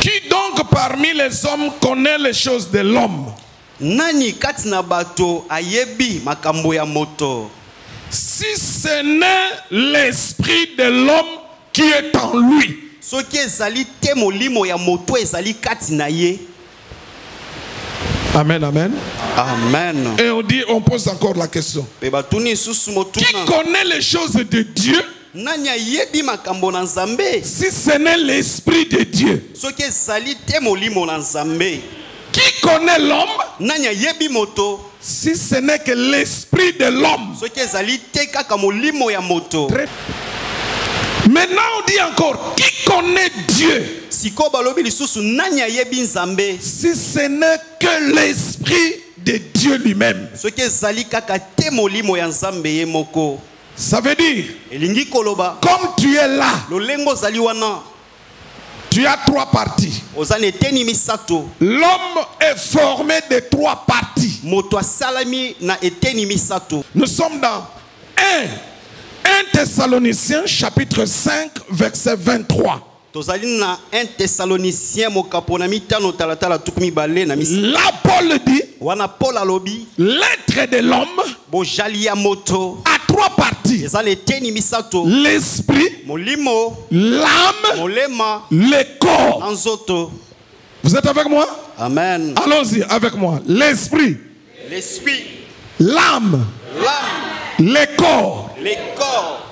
Qui donc parmi les hommes connaît les choses de l'homme? Nani katina bato ayebi makambo ya moto? Si ce n'est l'esprit de l'homme qui est en lui. Soki ezali te molimo ya moto ezali katina ye. Amen, amen. Amen. Et on pose encore la question. Qui connaît les choses de Dieu? Nani ayebi makambo na Nzambe? Si ce n'est l'esprit de Dieu. Soki ezali te molimo na Nzambe. Qui connaît l'homme? Nani ayebi moto? Si ce n'est que l'esprit de l'homme. Soki ezali te kaka molimo ya moto. Maintenant on dit encore, qui connaît Dieu? Siko balobi lisusu nani ayebi Nzambe? Si ce n'est que l'esprit de Dieu lui-même. Soki ezali kaka te molimo ya Nzambe ye moko. Ça veut dire, elingi koloba, comme tu es là, lolengo zali wana, tu as trois parties. ozane eteni misato. L'homme est formé de trois parties. Moto asalami na eteni misato. Nous sommes dans 1 Thessaloniciens chapitre 5 verset 23. Tozali na 1 Thessaloniciens mokapona mitano talatala tukumi bale na misa. Là Paul dit, wana Paul alobi, l'être de l'homme bojali ya moto a trois parties. ezali eteni misato. L'esprit, molimo, l'âme, molema, le corps. anzoto. Vous êtes avec moi? Amen. Allons-y avec moi. L'esprit, L'esprit, l'âme, l'âme, le corps. le corps.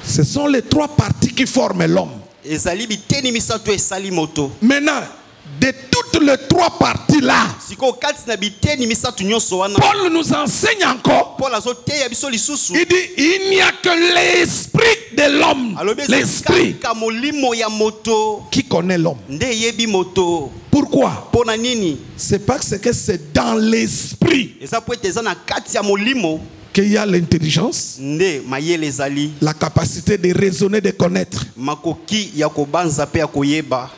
Ce sont les trois parties qui forment l'homme. Ezali biteni misato esali moto. Maintenant, de toutes les trois parties là, Siko kati na biteni misato nyonso wana. Paul nous enseigne encore. Paul azoteya biso lisusu. Il dit, il n'y a que l'esprit de l'homme. L'esprit ka molimo ya moto qui connaît l'homme. nde yebi moto. Pourquoi? Pona nini? C'est parce que c'est dans l'esprit Eza po ete eza na kati ya molimo qu'il y a l'intelligence, nde mayele ezali, la capacité de raisonner, de connaître. makoki ya kobanza pe ya koyeba.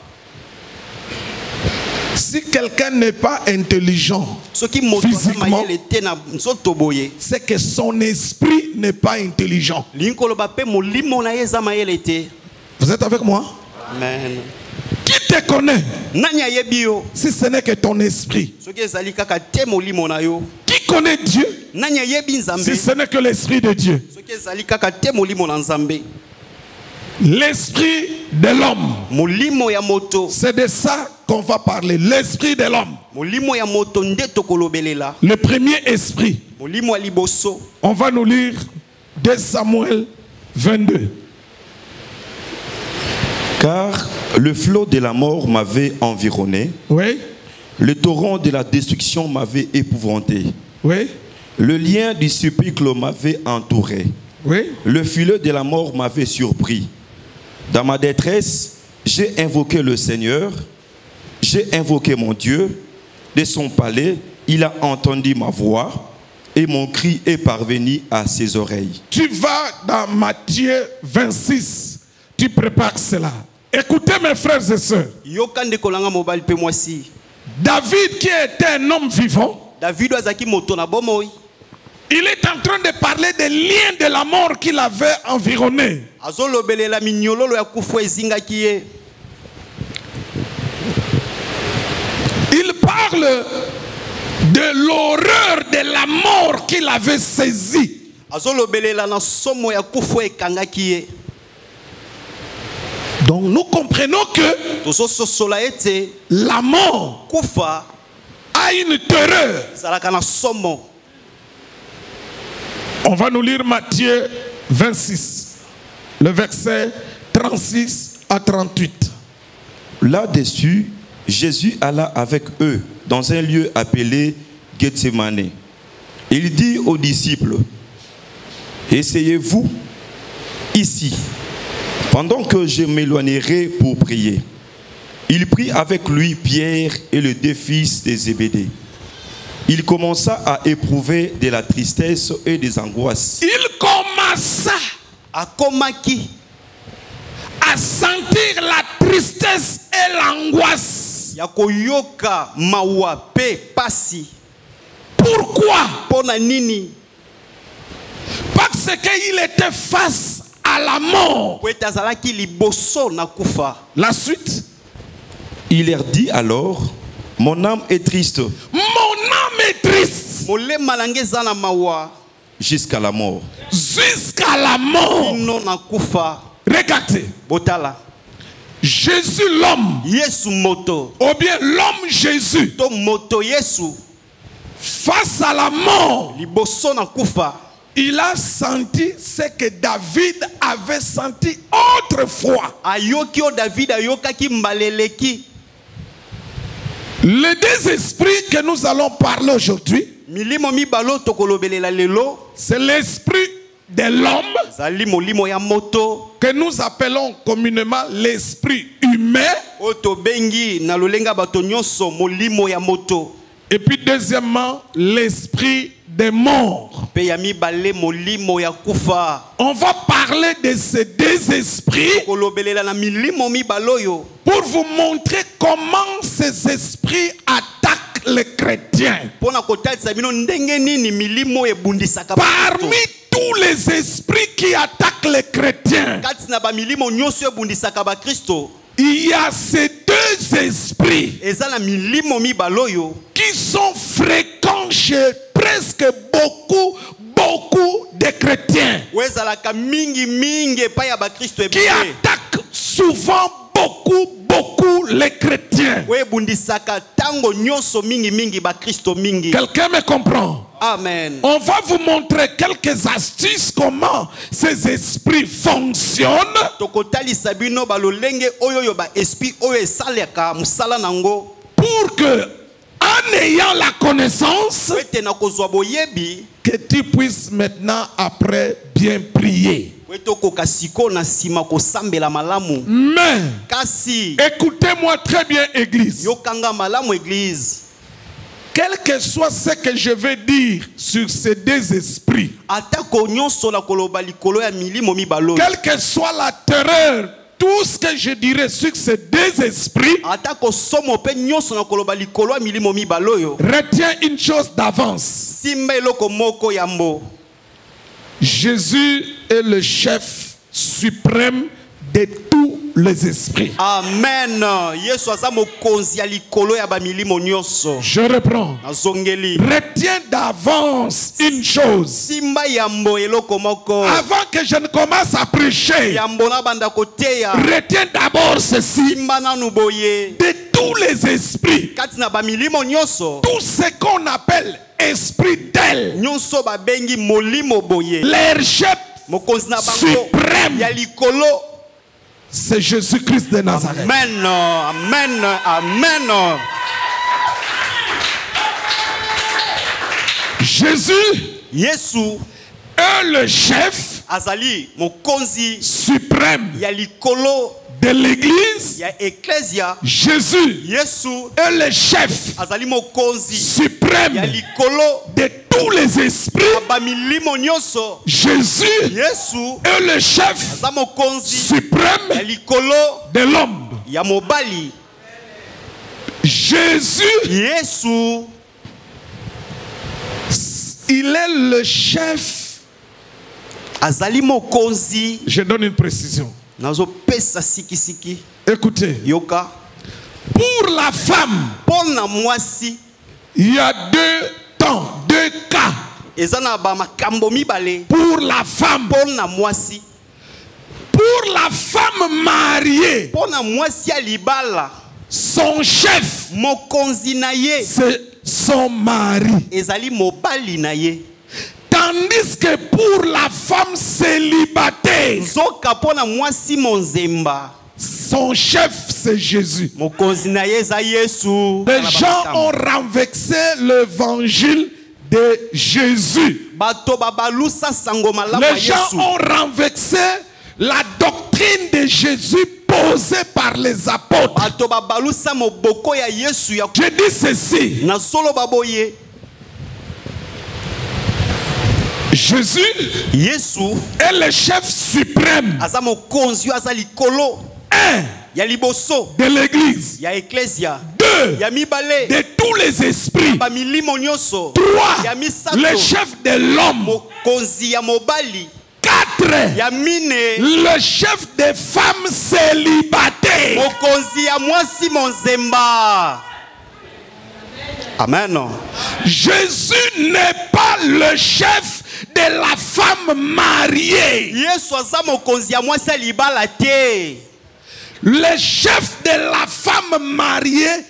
Si quelqu'un n'est pas intelligent Soki moto aza physiquement, mayele te na nzoto boye, c'est que son esprit n'est pas intelligent. linkoloba pe molimo na ye eza mayele te. Vous êtes avec moi? Amen. Qui te connaît Nani ayebi yo? si ce n'est que ton esprit? Soki ezali kaka te molimo na yo. Qui connaît Dieu Nani ayebi Nzambe? si ce n'est que l'esprit de Dieu? Soki ezali kaka te molimo na Nzambe. L'esprit de l'homme. Molimo ya moto. C'est de ça qu'on va parler. L'esprit de l'homme. Molimo ya moto nde tokolobelela. Le premier esprit. Molimo ya liboso. On va nous lire 2 Samuel 22. Car le flot de la mort m'avait environné. Oui. Le torrent de la destruction m'avait épouvanté. Oui. Le lien du sépulcre m'avait entouré. Oui. Le filet de la mort m'avait surpris. Dans ma détresse, j'ai invoqué le Seigneur. J'ai invoqué mon Dieu. De son palais, il a entendu ma voix et mon cri est parvenu à ses oreilles. Tu vas dans Matthieu 26. Tu prépares cela. Écoutez mes frères et sœurs. Yokande kolanga mobile pe mwasi. David qui était un homme vivant. David azaki moto na bomoi. Il est en train de parler des liens de la mort qu'il avait environné. Azolobelela minyololo ya kufu ezingaki ye. Il parle de l'horreur de la mort qu'il avait saisie. Azolobelela na somo ya kufu ekangaki ye. Donc nous comprenons que tozososola ete la mort kufa a une terreur. ezalaka na somo. On va nous lire Matthieu 26, le verset 36 à 38. Là-dessus, Jésus alla avec eux dans un lieu appelé Gethsémane. Il dit aux disciples, « Essayez-vous ici, pendant que je m'éloignerai pour prier. » Il prit avec lui Pierre et les deux fils de Zébédée. Il commença à éprouver de la tristesse et des angoisses. Il commença à sentir la tristesse et l'angoisse. Yakoyoka mawa pe pasi. Pourquoi? Pona nini? Parce qu'il était face à la mort. Liboso na kufa. La suite. Il leur dit alors, mon âme est triste Mon âme est triste molema na nge eza na mawa jusqu'à la mort. jusqu'à la mort. kino na kufa. Regardez, Botala Jésus l'homme, Yesu moto ou bien l'homme Jésus, to moto Yesu face à la mort, liboso na kufa il a senti ce que David avait senti autrefois. ayoki o David ayokaki mbaleleki. Les deux esprits que nous allons parler aujourd'hui, Milimo mibalo tokolobelela lelo c'est l'esprit de l'homme zali molimo ya moto que nous appelons communément l'esprit humain. oto bengi na lolenga bato nyonso molimo ya moto. Et puis deuxièmement, l'esprit des morts. Pe ya mibale molimo ya kufa. On va parler de ces deux esprits Kolobelela na milimo mibalo yo pour vous montrer comment ces esprits attaquent les chrétiens. pona kotalisa bino ndenge nini milimo ebundisaka Parmi tous les esprits qui attaquent les chrétiens, kati na ba milimo nyonso ebundisaka ba Kristo il y a ces deux esprits eza na milimo mibalo yo qui sont fréquents chez presque beaucoup de chrétiens, wezalaka mingi mingi epai ya ba Kristo qui ebele attaquent souvent beaucoup les chrétiens. ebundisaka tango nyonso mingi mingi ba Kristo mingi. Quelqu'un me comprend? Amen. On va vous montrer quelques astuces comment ces esprits fonctionnent Tokotalisa bino balolenge oyo yo ba esprit oyo esaleka musala nango pour que, en ayant la connaissance, ete na kozwa boyebi que tu puisses maintenant après bien prier. weto kokasiko na sima kosambela malamu. Mais Kasi écoutez-moi très bien, Église. yokanga malamu église. Quel que soit ce que je vais dire sur ces deux esprits, Atako nyonso na koloba likolo ya milimo mibalo. quelle que soit la terreur, tout ce que je dirai sur ces deux esprits, Atako somo pe nyonso na koloba likolo ya milimo mibalo yo. retiens une chose d'avance. Simba eloko moko yambo. Jésus est le chef suprême de tous les esprits. Amen. Yesu aza mokonzi ya likolo ya ba milimo nyonso. Je reprends. Nazongeli. Retiens d'avance une chose. Simba yambo eloko moko. Avant que je ne commence à prêcher, Yambo na banda koteya. retiens d'abord ceci. Simba nanu boye. De tous les esprits, Kati na ba milimo nyonso. tout ce qu'on appelle esprit d'elle, Nyonso ba bengi molimo boye. leur chef Mokonzi na bango suprême, ya likolo. c'est Jésus-Christ de Nazareth. Amen. Amen. Amen. Jésus Yesu est le chef azali mokonzi suprême ya likolo de l'église. ya ecclesia. Jésus Yesu est le chef azali mokonzi suprême ya likolo de tous les esprits. ba milimo nyonso. Jésus Yesu est le chef aza mokonzi ya suprême likolo de l'homme. ya mobali. Jésus, Yesu il est le chef. azali mokonzi. Je donne une précision. Nazo pesa sikisiki. Écoutez, Yoka. pour la femme, Pona mwasi il y a deux temps, deux cas. ezana ba makambo mibale. Pour la femme, Pona mwasi. pour la femme mariée, Pona mwasi ya libala. son chef, Mokonzi na ye c'est son mari. ezali mobali na ye. Tandis que pour la femme célibataire, Zoka pona mwasi monzemba. son chef, c'est Jésus. Mokonzi na ye eza Yesu. Les gens ont renversé l'évangile de Jésus. Bato babalusa sango malamu ya Les gens Yesu. ont renversé la doctrine de Jésus posée par les apôtres. Bato babalusa moboko ya Yesu ya Je dis ceci. na solo baboye. Jésus Yesu est le chef suprême aza mokonzi aza likolo ya liboso de l'église. ya ecclesia. 2. Ya mibale De tous les esprits. ba milimo nyonso. 3. Ya misato Le chef de l'homme. mokonzi ya mobali. 4. Ya mine. Le chef des femmes célibataires. Mokonzi ya mwasi monzemba. Amen. Jésus n'est pas le chef de la femme mariée. Yesu aza mokonzi ya mwasi libala te. Le chef de la femme mariée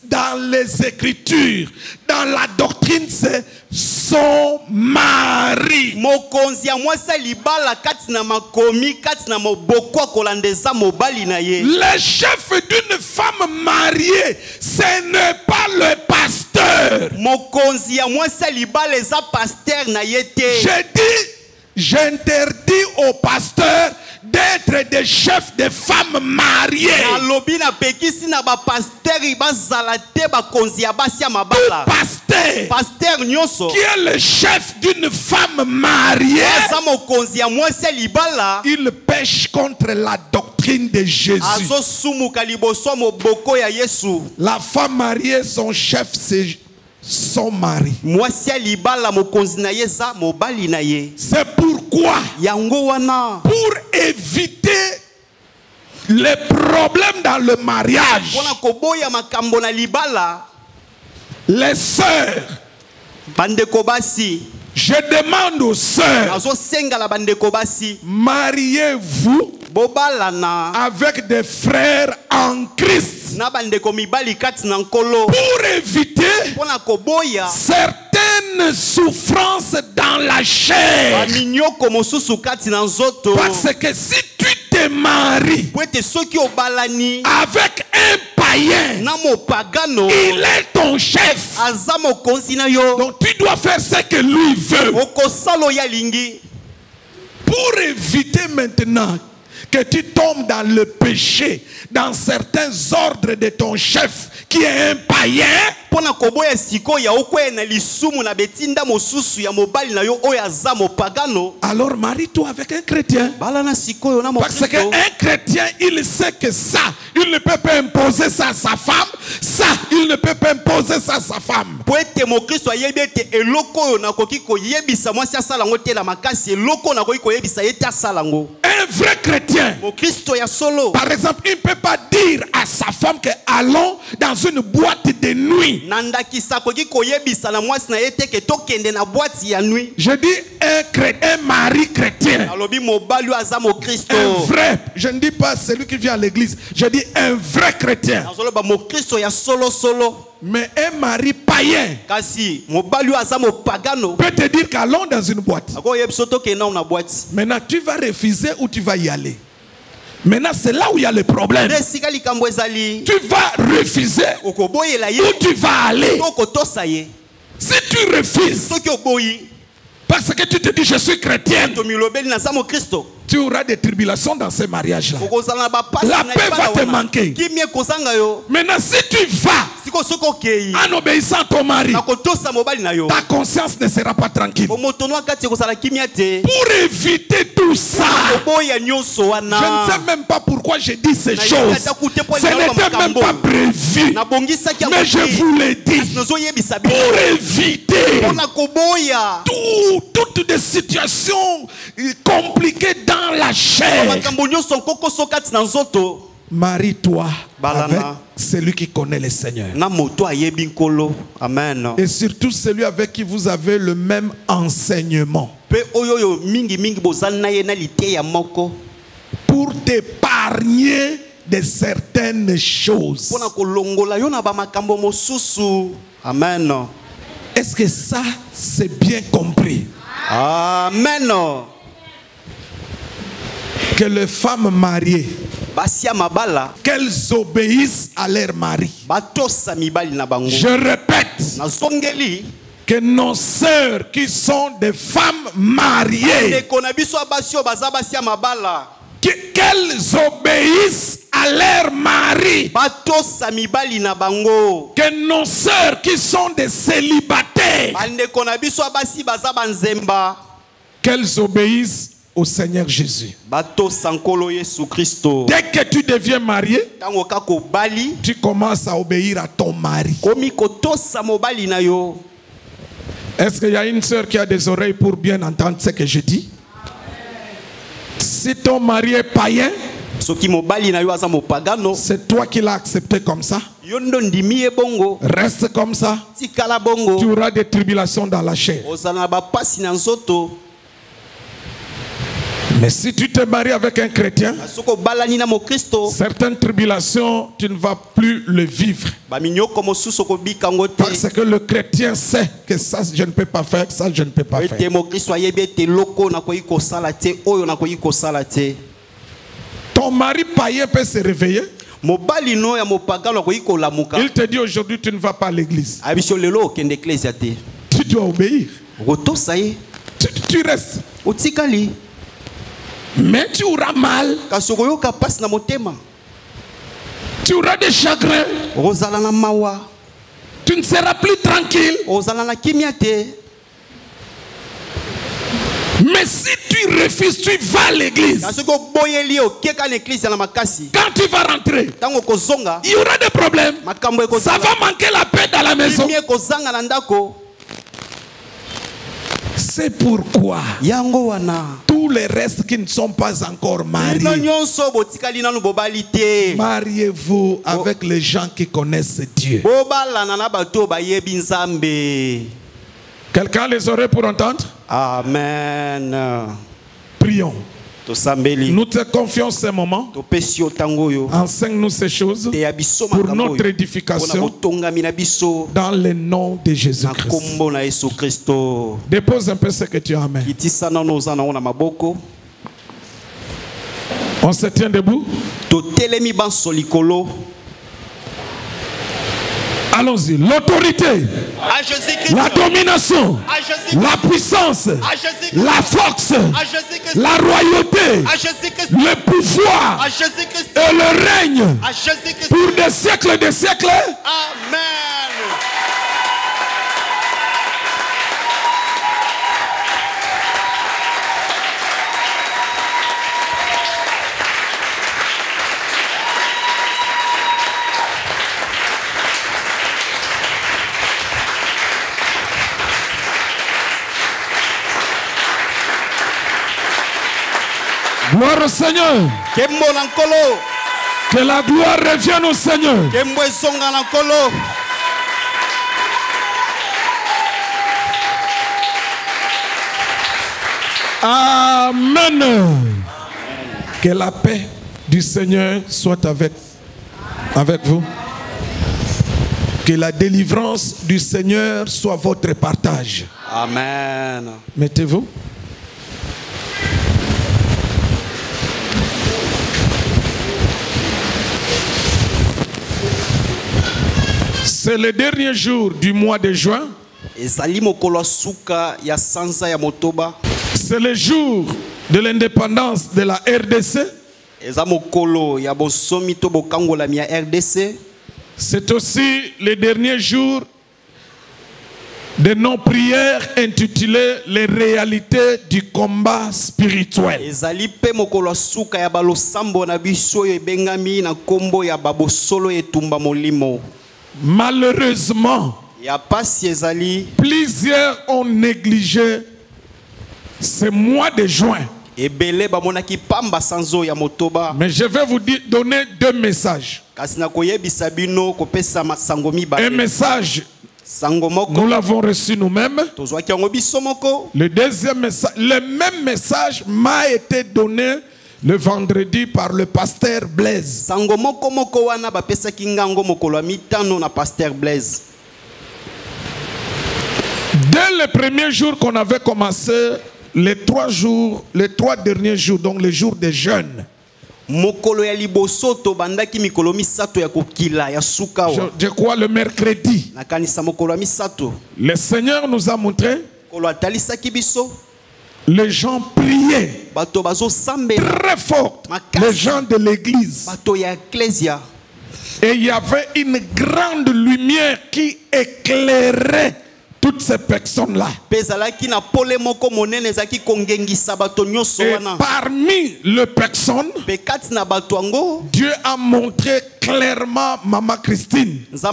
dans les Écritures, dans la doctrine, c'est son mari. Mokonzi ya mwasi libala kati na makomi kati na moboko kolandeza mobali na ye. Le chef d'une femme mariée, ce n'est pas le pasteur. Mokonzi ya mwasi libala eza pasteur na ye te. J'interdis aux pasteurs d'être des chefs de femmes mariées. Pasteur qui est le chef d'une femme mariée, il pêche contre la doctrine de Jésus. La femme mariée, son chef, c'est son mari. C'est pourquoi, pour éviter les problèmes dans le mariage, les sœurs, je demande aux sœurs, mariez-vous avec des frères en Christ pour éviter certaines souffrances dans la chair. Parce que si tu te maries avec un païen, il est ton chef. Donc tu dois faire ce que lui veut. Pour éviter maintenant que tu tombes dans le péché, dans certains ordres de ton chef qui est un païen, alors marie-toi avec un chrétien. Parce qu'un chrétien, il sait que ça, il ne peut pas imposer ça à sa femme. Ça, il ne peut pas imposer ça à sa femme. Un vrai chrétien, par exemple, il ne peut pas dire à sa femme que allons dans une boîte de nuit. Je dis un mari chrétien. Un vrai, je ne dis pas celui qui vient à l'église, je dis un vrai chrétien. Mais un mari païen peut te dire qu'allons dans une boîte. Maintenant tu vas refuser ou tu vas y aller. Maintenant c'est là où il y a le problème. Tu vas refuser ou tu vas aller. Si tu refuses parce que tu te dis je suis chrétien, tu auras des tribulations dans ce mariage-là. La paix va te manquer. Maintenant si tu vas en obéissant à ton mari, ta conscience ne sera pas tranquille. Pour éviter tout ça, je ne sais même pas pourquoi je dis ces choses. Ce n'était même pas prévu, mais je vous l'ai dit pour éviter toutes des situations compliquées dans la chair. Marie-toi avec celui qui connaît le Seigneur. Amen. Et surtout celui avec qui vous avez le même enseignement. Pour t'épargner de certaines choses. Amen. Est-ce que ça, c'est bien compris? Amen. Que les femmes mariées, qu'elles obéissent à leur mari. Je répète que nos sœurs qui sont des femmes mariées, qu'elles obéissent à leur mari. Que nos sœurs qui sont des célibataires, qu'elles obéissent au Seigneur Jésus. Dès que tu deviens marié, tu commences à obéir à ton mari. Est-ce qu'il y a une sœur qui a des oreilles pour bien entendre ce que je dis? Si ton mari est païen, c'est toi qui l'as accepté comme ça. Reste comme ça. Tu auras des tribulations dans la chair. Mais si tu te maries avec un chrétien, certaines tribulations, tu ne vas plus le vivre. Parce que le chrétien sait que ça, je ne peux pas faire, ça, je ne peux pas faire. Ton mari païen peut se réveiller. Il te dit aujourd'hui, tu ne vas pas à l'église. Tu dois obéir. Tu restes. Mais tu auras mal. Tu auras des chagrins. Tu ne seras plus tranquille. Mais si tu refuses, tu vas à l'église. Quand tu vas rentrer, il y aura des problèmes. Ça va manquer la paix dans la maison. C'est pourquoi tous les restes qui ne sont pas encore mariés, mariez-vous avec les gens qui connaissent Dieu. Quelqu'un les aurait pour entendre? Amen. Prions. Nous te confions ces moments. Enseigne-nous ces choses pour notre édification dans le nom de Jésus-Christ. Dépose un peu ce que tu as. Amen. On se tient debout. Allons-y. L'autorité, la domination, la puissance, la force, la royauté, le pouvoir et le règne pour des siècles et des siècles. Amen. Gloire au Seigneur. Que la gloire revienne au Seigneur. Amen. Que la paix du Seigneur soit avec vous. Que la délivrance du Seigneur soit votre partage. Amen. Mettez-vous. C'est le dernier jour du mois de juin. C'est le jour de l'indépendance de la RDC. C'est aussi le dernier jour de nos prières intitulées les réalités du combat spirituel. Malheureusement, plusieurs ont négligé ce mois de juin. Mais je vais vous donner deux messages. Un message, nous l'avons reçu nous-mêmes. Le deuxième message, le même message m'a été donné le vendredi par le pasteur Blaise. Dès le premier jour qu'on avait commencé, les 3 derniers jours, donc les jours des jeûnes, je crois le mercredi, le Seigneur nous a montré les gens priaient très fort, les gens de l'église. Et il y avait une grande lumière qui éclairait toutes ces personnes-là. Et parmi les personnes, Dieu a montré clairement Maman Christine. C'est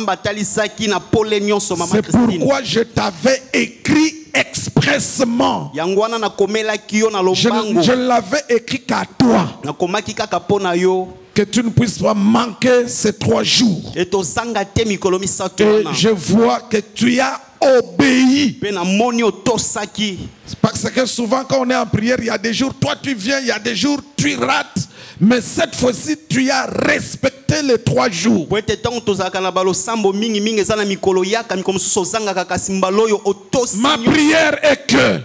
pourquoi je t'avais écrit exprès empressement. Je l'avais écrit qu'à toi, que tu ne puisses pas manquer ces 3 jours. Et je vois que tu as obéi. Parce que souvent quand on est en prière, il y a des jours, toi tu viens, il y a des jours, tu rates. Mais cette fois-ci, tu as respecté les 3 jours. Ma prière est que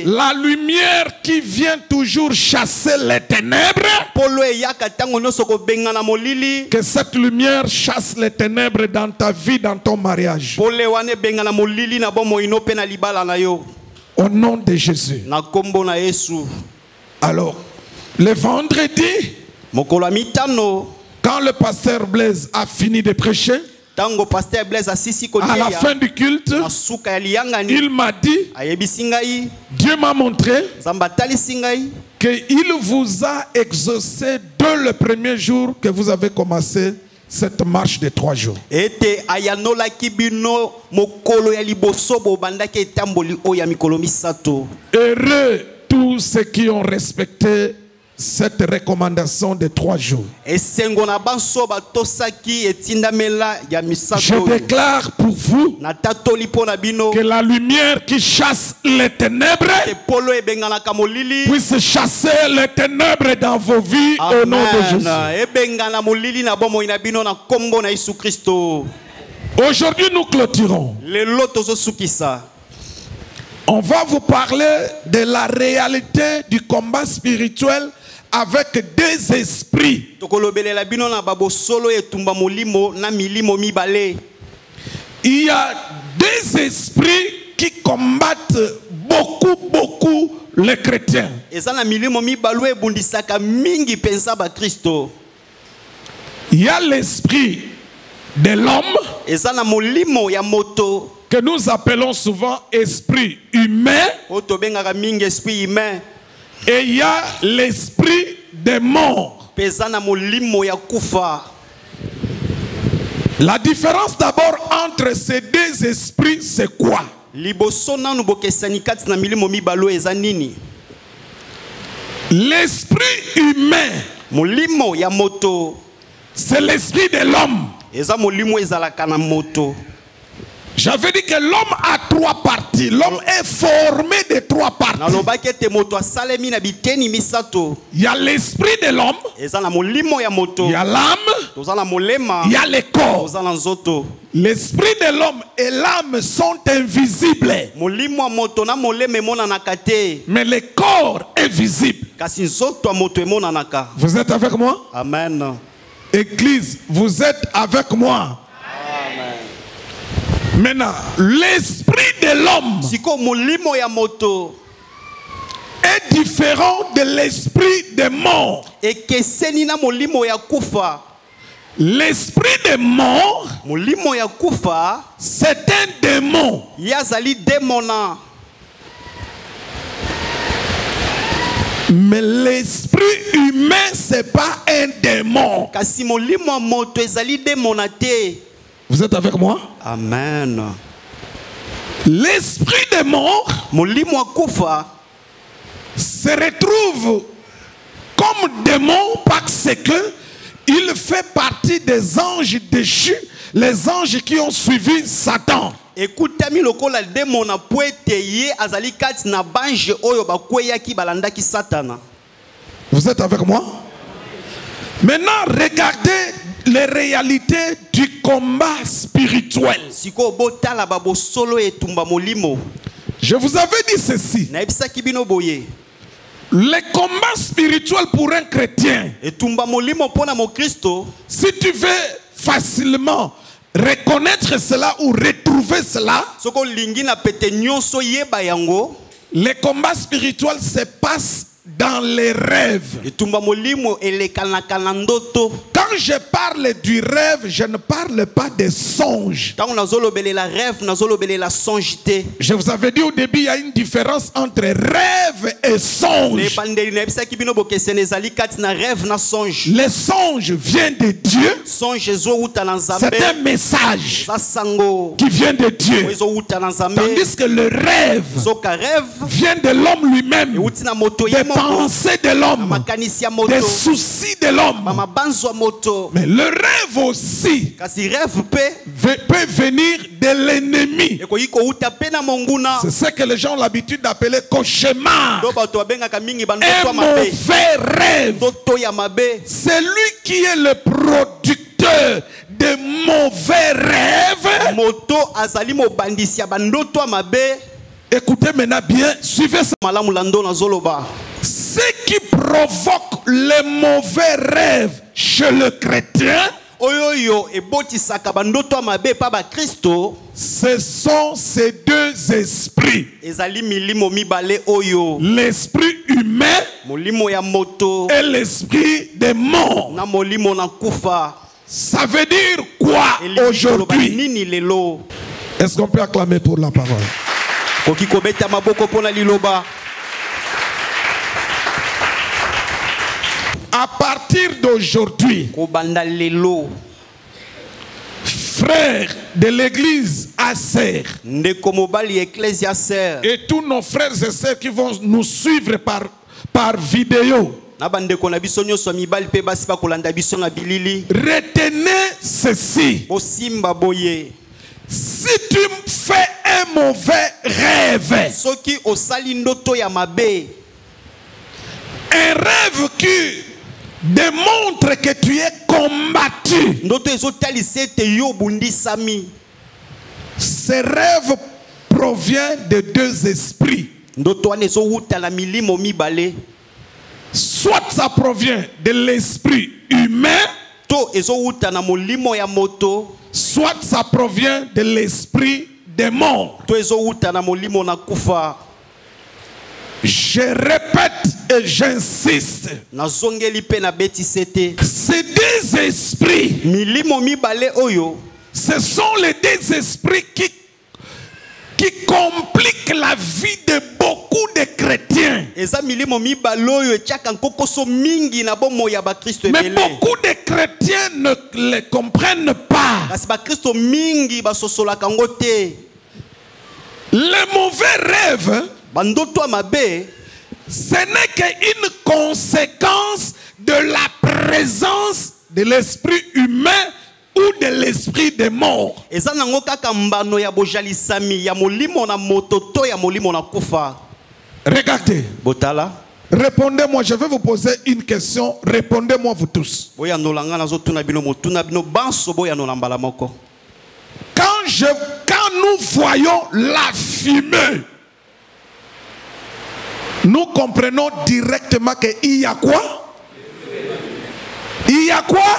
la lumière qui vient toujours chasser les ténèbres, que cette lumière chasse les ténèbres dans ta vie, dans ton mariage. Au nom de Jésus. Alors, le vendredi, quand le pasteur Blaise a fini de prêcher, à la fin du culte, il m'a dit, Dieu m'a montré qu'il vous a exaucé dès le premier jour que vous avez commencé cette marche de 3 jours. Heureux tous ceux qui ont respecté cette recommandation de 3 jours. Je déclare pour vous que la lumière qui chasse les ténèbres puisse chasser les ténèbres dans vos vies. Amen. Au nom de Jésus. Aujourd'hui, nous clôturons. On va vous parler de la réalité du combat spirituel avec 2 esprits. Il y a 2 esprits qui combattent beaucoup les chrétiens. Il y a l'esprit de l'homme que nous appelons souvent esprit humain. Et il y a l'esprit des morts. La différence d'abord entre ces 2 esprits, c'est quoi? L'esprit humain, c'est l'esprit de l'homme. J'avais dit que l'homme a 3 parties. L'homme est formé de 3 parties. Il y a l'esprit de l'homme, il y a l'âme, il y a le corps. L'esprit de l'homme et l'âme sont invisibles, mais le corps est visible. Vous êtes avec moi? Amen. Église, vous êtes avec moi? Maintenant, l'esprit de l'homme est différent de l'esprit des morts. L'esprit des morts, c'est un démon. Mais l'esprit humain, c'est pas un démon. Vous êtes avec moi? Amen. L'esprit des morts se retrouve comme démon parce que il fait partie des anges déchus, les anges qui ont suivi Satan. Vous êtes avec moi? Maintenant, regardez les réalités du combat spirituel. Je vous avais dit ceci. Le combat spirituel pour un chrétien, si tu veux facilement reconnaître cela ou retrouver cela, le combat spirituel se passe dans les rêves. Quand je parle du rêve, je ne parle pas des songes. Je vous avais dit au début, il y a une différence entre rêve et songe. Les songes viennent de Dieu. C'est un message qui vient de Dieu. Tandis que le rêve vient de l'homme lui-même, des pensées de l'homme, des soucis de l'homme. Mais le rêve aussi peut venir de l'ennemi. C'est ce que les gens ont l'habitude d'appeler cauchemar. Un mauvais rêve. C'est lui qui est le producteur de mauvais rêves. Écoutez maintenant bien, suivez ça. Ce qui provoque les mauvais rêves chez le chrétien, ce sont ces deux esprits. L'esprit humain et l'esprit des morts. Ça veut dire quoi aujourd'hui? Est-ce qu'on peut acclamer pour la parole? À partir d'aujourd'hui, frères de l'église Acer et tous nos frères et sœurs qui vont nous suivre par vidéo, retenez ceci. Si tu fais un mauvais rêve, un rêve qui démontre que tu es combattu, ce rêve provient de deux esprits. Soit ça provient de l'esprit humain, soit ça provient de l'esprit des morts. Je répète et j'insiste. Ces deux esprits, ce sont les deux esprits qui compliquent la vie de beaucoup de chrétiens. Mais beaucoup de chrétiens ne les comprennent pas. Les mauvais rêves, ce n'est qu'une conséquence de la présence de l'esprit humain ou de l'esprit des morts. Regardez. Répondez-moi, je vais vous poser une question. Répondez-moi vous tous. Quand nous voyons la fumée, nous comprenons directement qu'il y a quoi? Il y a quoi?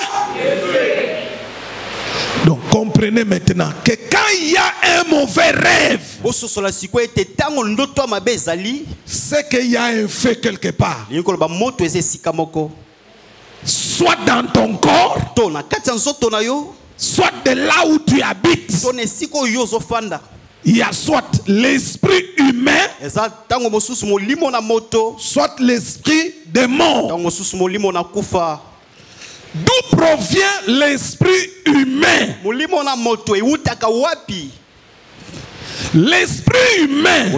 Donc comprenez maintenant que quand il y a un mauvais rêve, c'est qu'il y a un fait quelque part. Soit dans ton corps, soit de là où tu habites. Il y a soit l'esprit humain, soit l'esprit des morts. D'où provient l'esprit humain? L'esprit humain,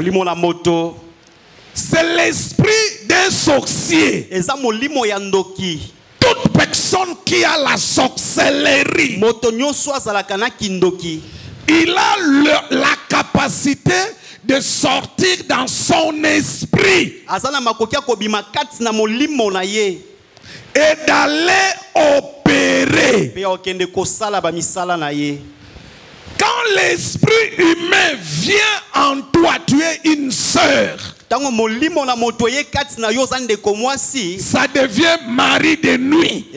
c'est l'esprit d'un sorcier. Toute personne qui a la sorcellerie, il a la capacité de sortir dans son esprit et d'aller opérer. Quand l'esprit humain vient en toi, tu es une sœur. Ça devient mari de nuit.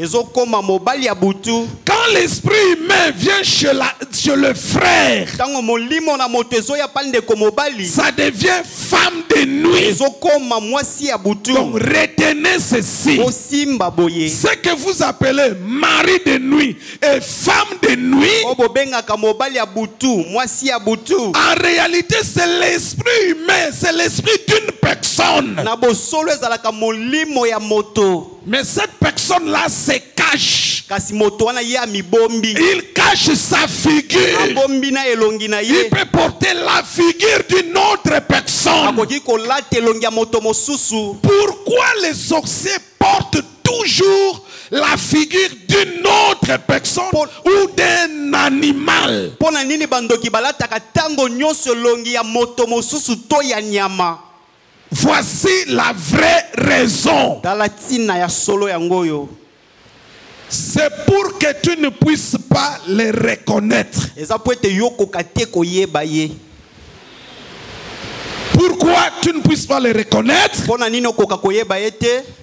Quand Quand l'esprit humain vient chez le frère, ça devient femme de nuit. Donc retenez ceci. Ce que vous appelez mari de nuit et femme de nuit, en réalité c'est l'esprit humain, c'est l'esprit d'une personne. Mais cette personne-là se cache. Il cache sa figure. Il peut porter la figure d'une autre personne. Pourquoi les sorciers portent toujours la figure d'une autre personne ou d'un animal? Voici la vraie raison. C'est pour que tu ne puisses pas les reconnaître. Pourquoi tu ne puisses pas les reconnaître?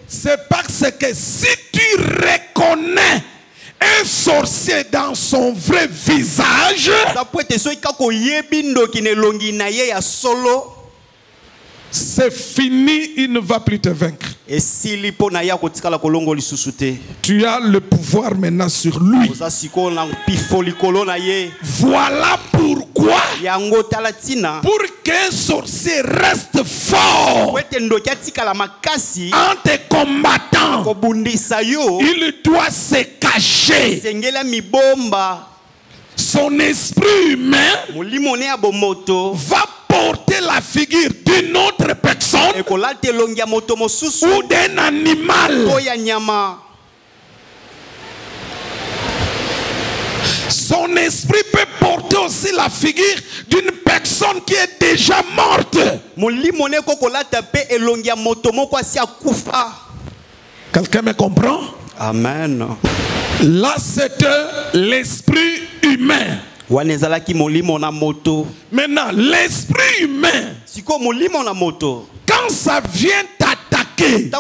C'est parce que si tu reconnais un sorcier dans son vrai visage, c'est fini, il ne va plus te vaincre. Tu as le pouvoir maintenant sur lui. Voilà pourquoi, pour qu'un sorcier reste fort en te combattant, il doit se cacher. Son esprit humain va porter la figure d'une autre personne ou d'un animal. Son esprit peut porter aussi la figure d'une personne qui est déjà morte. Quelqu'un me comprend? Amen. Là, c'est l'esprit humain. Maintenant, l'esprit humain, quand ça vient t'attaquer,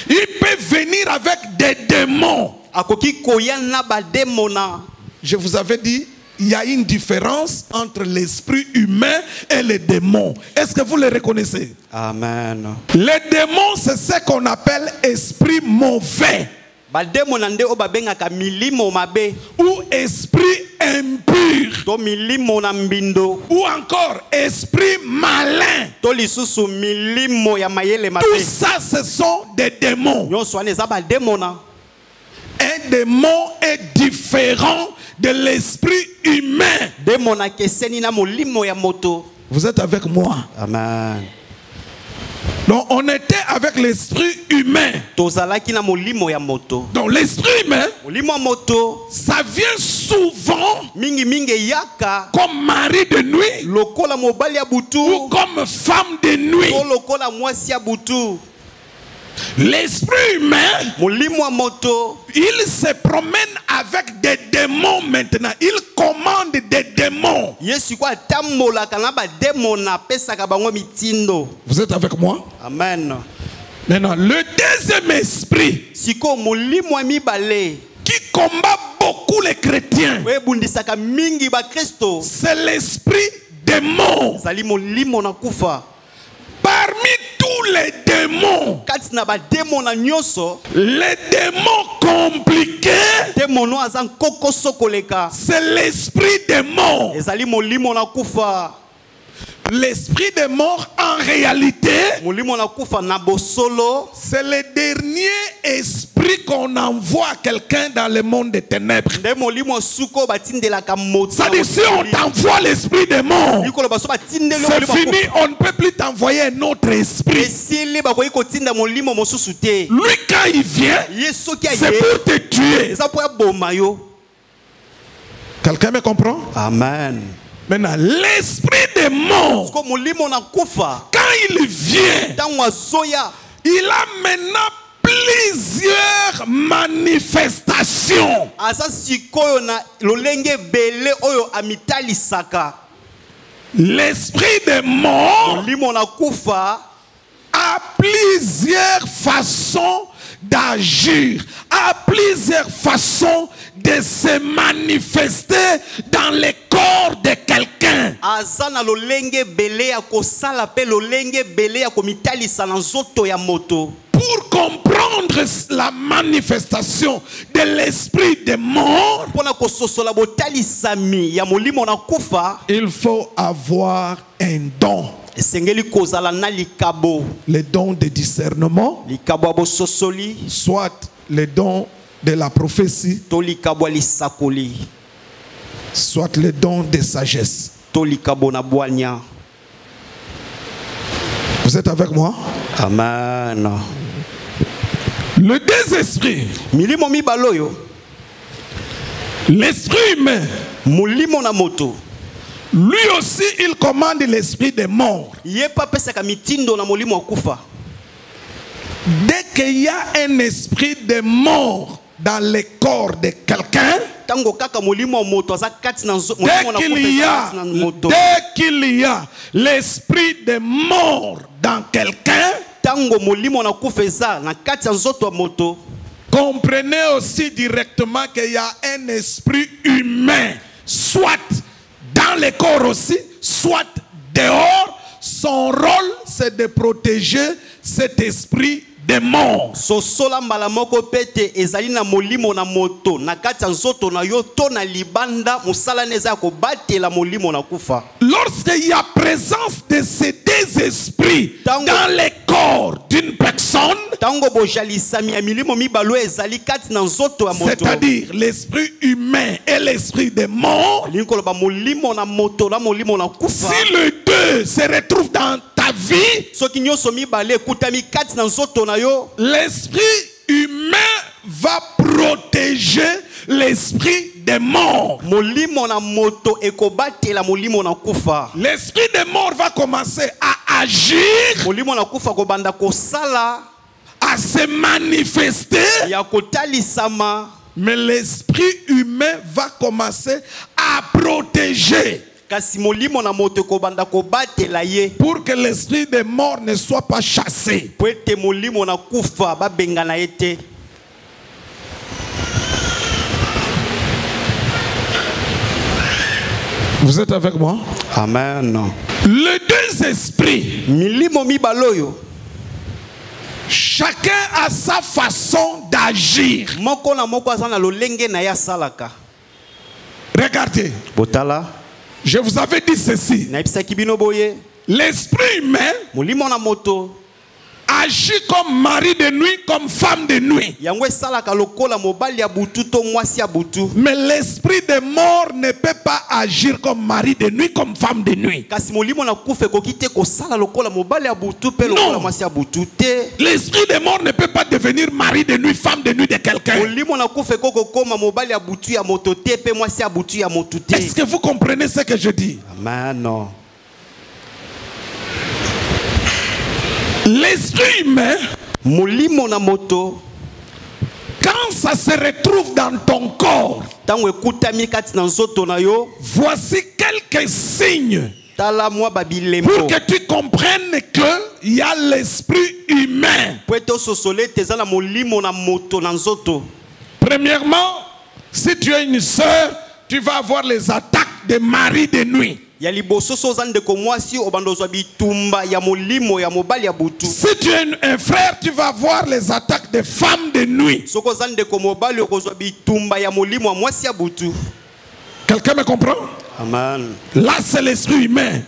il peut venir avec des démons. Je vous avais dit, il y a une différence entre l'esprit humain et les démons. Est-ce que vous les reconnaissez? Amen. Les démons, c'est ce qu'on appelle esprit mauvais. Ou esprit impur. Ou encore esprit malin. Tout ça, ce sont des démons. Un démon est différent de l'esprit humain. Vous êtes avec moi? Amen. Donc on était avec l'esprit humain. Donc l'esprit humain, ça vient souvent comme mari de nuit ou comme femme de nuit. L'esprit humain, il se promène avec des démons maintenant. Il commande des démons. Vous êtes avec moi? Amen. Maintenant, le deuxième esprit qui combat beaucoup les chrétiens, c'est l'esprit démon. Parmi tous les démons, les démons compliqués, c'est l'esprit démon. L'esprit des morts, en réalité, c'est le dernier esprit qu'on envoie à quelqu'un dans le monde des ténèbres. Ça dit, si on t'envoie l'esprit des morts, c'est fini, on ne peut plus t'envoyer un autre esprit. Lui, quand il vient, c'est pour te tuer. Quelqu'un me comprend? Amen. Maintenant, l'esprit des morts, quand il vient, il a maintenant plusieurs manifestations. L'esprit des morts a plusieurs façons d'agir, a plusieurs façons de se manifester dans le corps de quelqu'un. Pour comprendre la manifestation de l'esprit de mort, il faut avoir un don. Le don de discernement, soit le don de la prophétie, soit le don de sagesse. Vous êtes avec moi? Amen. Le deux esprits, l'esprit humain, lui aussi il commande l'esprit des morts. Dès qu'il y a un esprit de mort dans le corps de quelqu'un, dès qu'il y a l'esprit de mort dans quelqu'un, comprenez aussi directement qu'il y a un esprit humain, soit dans le corps aussi, soit dehors. Son rôle, c'est de protéger cet esprit de mort. Lorsqu'il y a présence de ces deux esprits dans le corps d'une personne, c'est-à-dire l'esprit humain et l'esprit de mort, si les deux se retrouvent dans ta vie, l'esprit humain va protéger l'esprit des morts. L'esprit des morts va commencer à agir, à se manifester, mais l'esprit humain va commencer à protéger, pour que l'esprit des morts ne soit pas chassé. Vous êtes avec moi? Amen. Les deux esprits, chacun a sa façon d'agir. Regardez. Je vous avais dit ceci. L'esprit humain agit comme mari de nuit, comme femme de nuit. Mais l'esprit de mort ne peut pas agir comme mari de nuit, comme femme de nuit. Non. L'esprit de mort ne peut pas devenir mari de nuit, femme de nuit de quelqu'un. Est-ce que vous comprenez ce que je dis? Amen. L'esprit humain, quand ça se retrouve dans ton corps, voici quelques signes pour que tu comprennes qu'il y a l'esprit humain. Premièrement, si tu es une sœur, tu vas avoir les attaques de mari de nuit. Si tu es un frère, tu vas voir les attaques des femmes de nuit. Quelqu'un me comprend? Amen. Là, c'est l'esprit humain.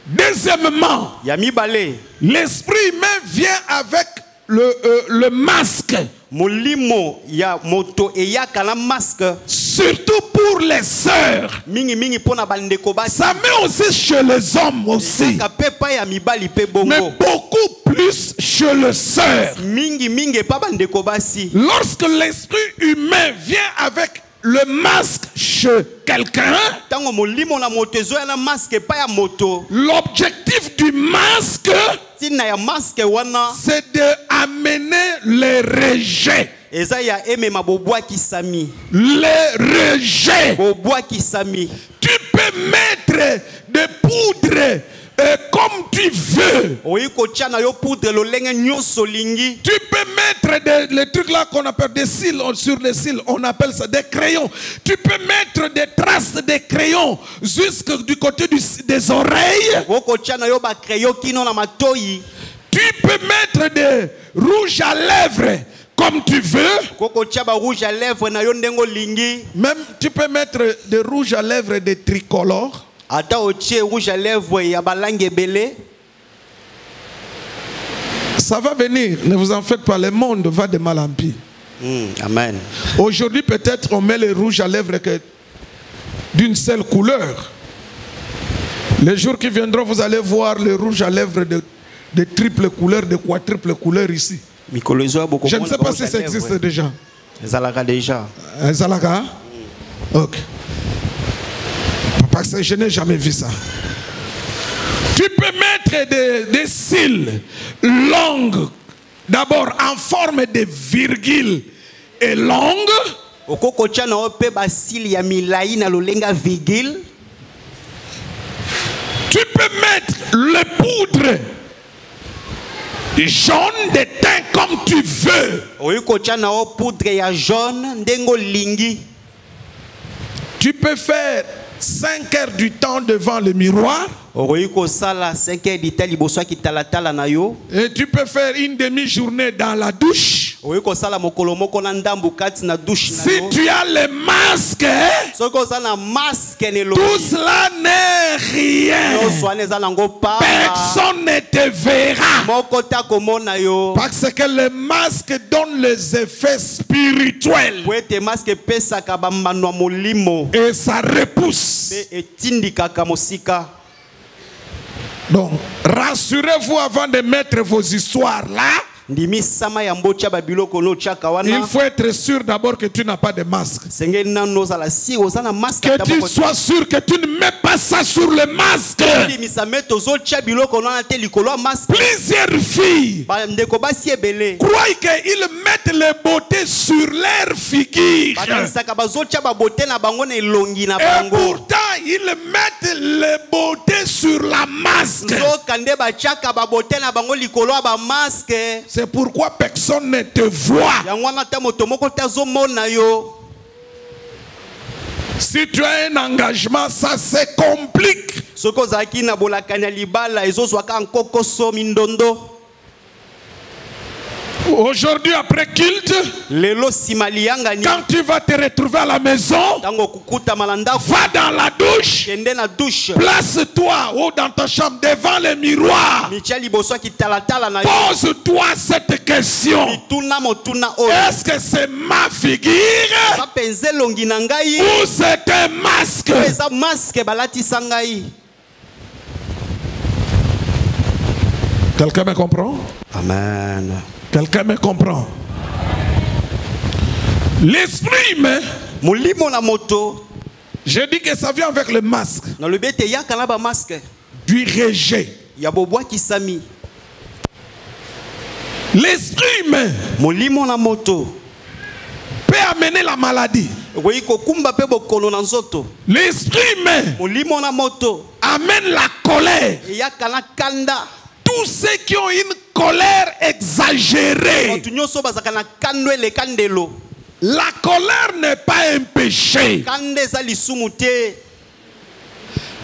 Deuxièmement, l'esprit humain vient avec le masque. Surtout pour les sœurs. Ça met aussi chez les hommes aussi. Mais beaucoup plus chez les sœurs. Lorsque l'esprit humain vient avec le masque chez quelqu'un, l'objectif du masque, c'est d'amener le rejet. Le rejet. Tu peux mettre des poudres et comme tu veux. Tu peux mettre les trucs là qu'on appelle des cils sur les cils. On appelle ça des crayons. Tu peux mettre des traces des crayons jusque du côté des oreilles. Tu peux mettre des rouges à lèvres comme tu veux. Même tu peux mettre des rouges à lèvres des tricolores. Ça va venir, ne vous en faites pas, le monde va de mal en pis. Amen. Aujourd'hui peut-être on met les rouges à lèvres d'une seule couleur. Les jours qui viendront, vous allez voir les rouges à lèvres de triple couleur, de quadruple couleur ici. Je ne sais pas si ça existe déjà. Zalaka déjà. Zalaka? Ok. Parce que je n'ai jamais vu ça. Tu peux mettre des cils longs, d'abord en forme de virgule et longue. Tu peux mettre le poudre jaune de teint comme tu veux. Tu peux faire 5 heures du temps devant le miroir. Et tu peux faire une demi-journée dans la douche. Si tu as le masque, tout cela n'est rien. Personne ne te verra. Parce que le masque donne les effets spirituels. Et ça repousse. Donc, rassurez-vous avant de mettre vos histoires là. Il faut être sûr d'abord que tu n'as pas de masque. Que tu sois sûr que tu ne mets pas ça sur le masque. Plusieurs filles croient qu'ils mettent les beautés sur leur figure. Et pourtant, ils mettent les beautés sur la masque. C'est pourquoi personne ne te voit. Si tu as un engagement, ça se complique. Aujourd'hui après culte, quand tu vas te retrouver à la maison, va dans la douche, place-toi ou dans ta chambre devant le miroir. Pose-toi cette question. Est-ce que c'est ma figure ou c'est un masque? Quelqu'un me comprend? Amen. Quelqu'un me comprend? L'esprit humain, je dis que ça vient avec le masque. Du rejet. L'esprit humain peut amener la maladie. L'esprit humain amène la colère. Tous ceux qui ont une colère exagérée. La colère n'est pas un péché.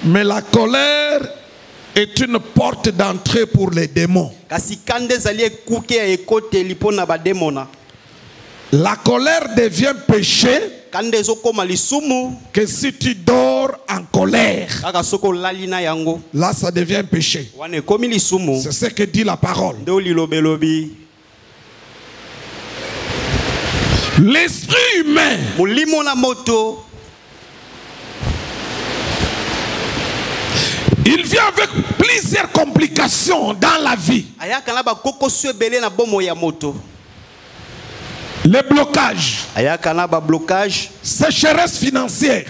Mais la colère est une porte d'entrée pour les démons. La colère devient péché que si tu dors en colère. Là, ça devient péché. C'est ce que dit la parole. L'esprit humain il vient avec plusieurs complications dans la vie. Les blocages, sécheresse financière,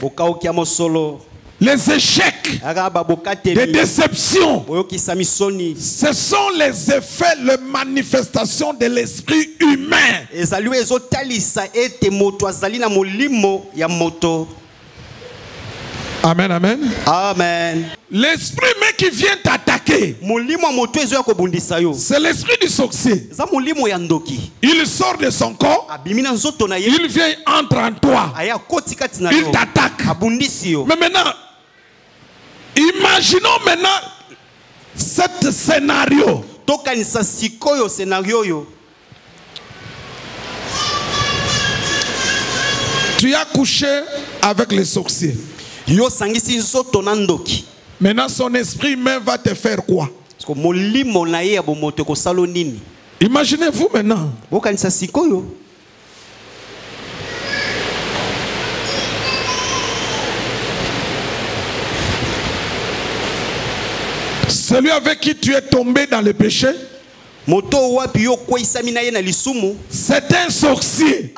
les échecs, les déceptions, ce sont les effets, les manifestations de l'esprit humain. Amen, amen. Amen. L'esprit humain qui vient t'attaquer. attaquer. C'est l'esprit du sorcier. Il sort de son corps. Il vient entre en toi. Il t'attaque. Mais maintenant, imaginons maintenant cet scénario. Tu as couché avec le sorcier. Maintenant, son esprit même va te faire quoi? Imaginez-vous maintenant. Celui avec qui tu es tombé dans le péché, c'est un sorcier.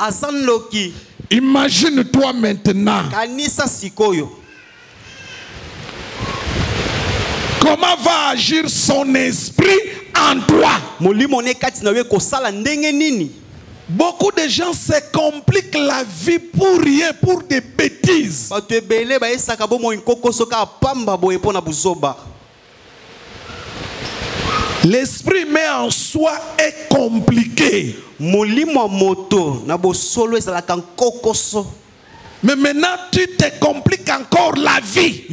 Imagine-toi maintenant. Comment va agir son esprit en toi? Beaucoup de gens se compliquent la vie pour rien, pour des bêtises. L'esprit mais en soi est compliqué. Mais maintenant tu te compliques encore la vie.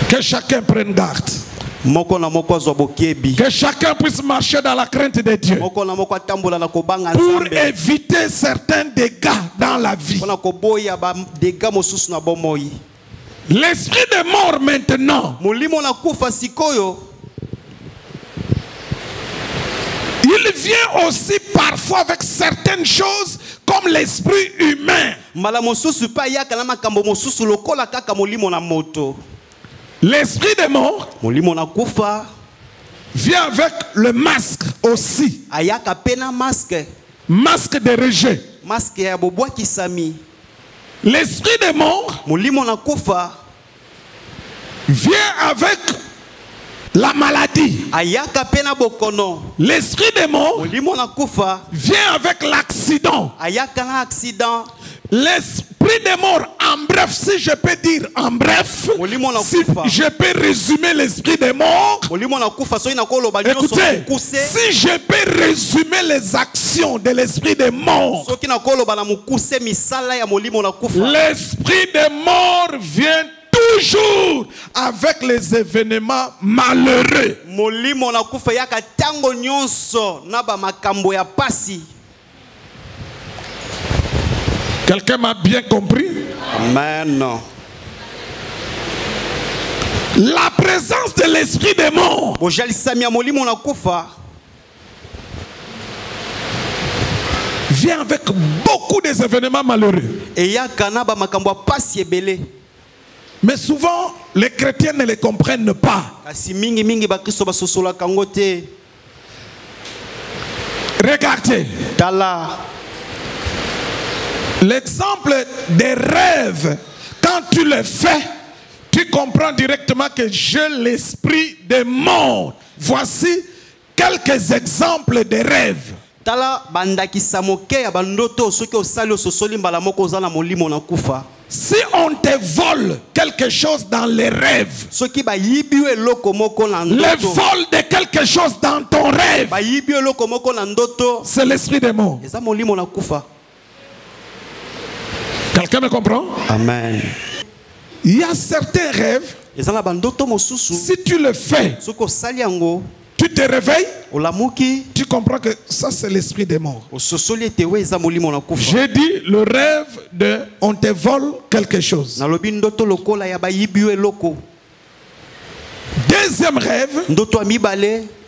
Que chacun prenne garde. Que chacun puisse marcher dans la crainte de Dieu pour éviter certains dégâts dans la vie. L'esprit de mort maintenant, il vient aussi parfois avec certaines choses comme l'esprit humain. L'esprit de mort vient avec le masque aussi. Masque de rejet. L'esprit de mort vient avec la maladie. L'esprit de mort vient avec l'accident. L'esprit de mort, en bref, si je peux dire en bref, si je peux résumer l'esprit de mort, écoutez, si je peux résumer les actions de l'esprit de mort, l'esprit de mort vient toujours avec les événements malheureux. Quelqu'un m'a bien compris? Amen. La présence de l'esprit de mort vient avec beaucoup des événements malheureux. Mais souvent, les chrétiens ne les comprennent pas. Regardez. L'exemple des rêves, quand tu le fais, tu comprends directement que j'ai l'esprit de mort. Voici quelques exemples de rêves. Si on te vole quelque chose dans les rêves, le vol de quelque chose dans ton rêve, c'est l'esprit de mort. Quelqu'un me comprend? Amen. Il y a certains rêves, si tu le fais, tu te réveilles, tu comprends que ça c'est l'esprit des morts. J'ai dit le rêve de on te vole quelque chose. Deuxième rêve,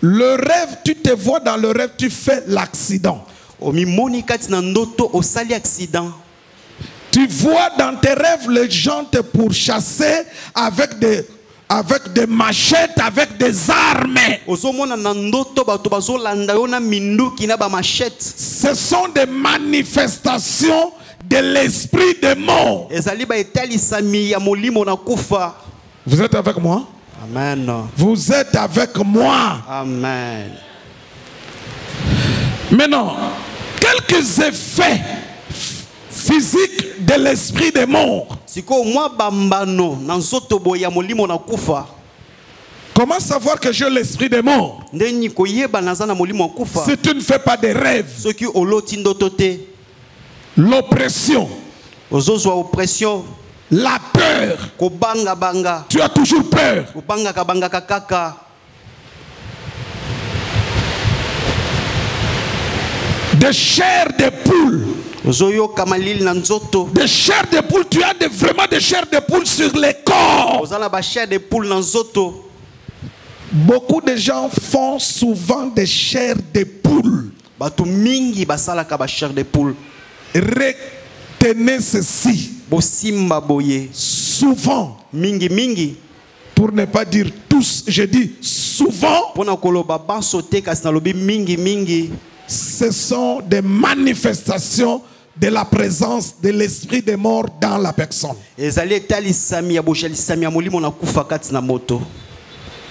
le rêve, tu te vois dans le rêve, tu fais l'accident. Tu vois dans tes rêves les gens te pourchasser avec des machettes, avec des armes. Ce sont des manifestations de l'esprit de mort. Vous êtes avec moi? Amen. Vous êtes avec moi? Amen. Maintenant, quelques effets physique de l'esprit des morts. Comment savoir que j'ai l'esprit des morts? Si tu ne fais pas des rêves, l'oppression, la peur, tu as toujours peur. De chair de poule. De chair de poule, tu as vraiment de chair de poule sur les corps. Beaucoup de gens font souvent des chairs de poule. Retenez ceci. Souvent, pour ne pas dire tous, je dis souvent, ce sont des manifestations de la présence de l'esprit des morts dans la personne.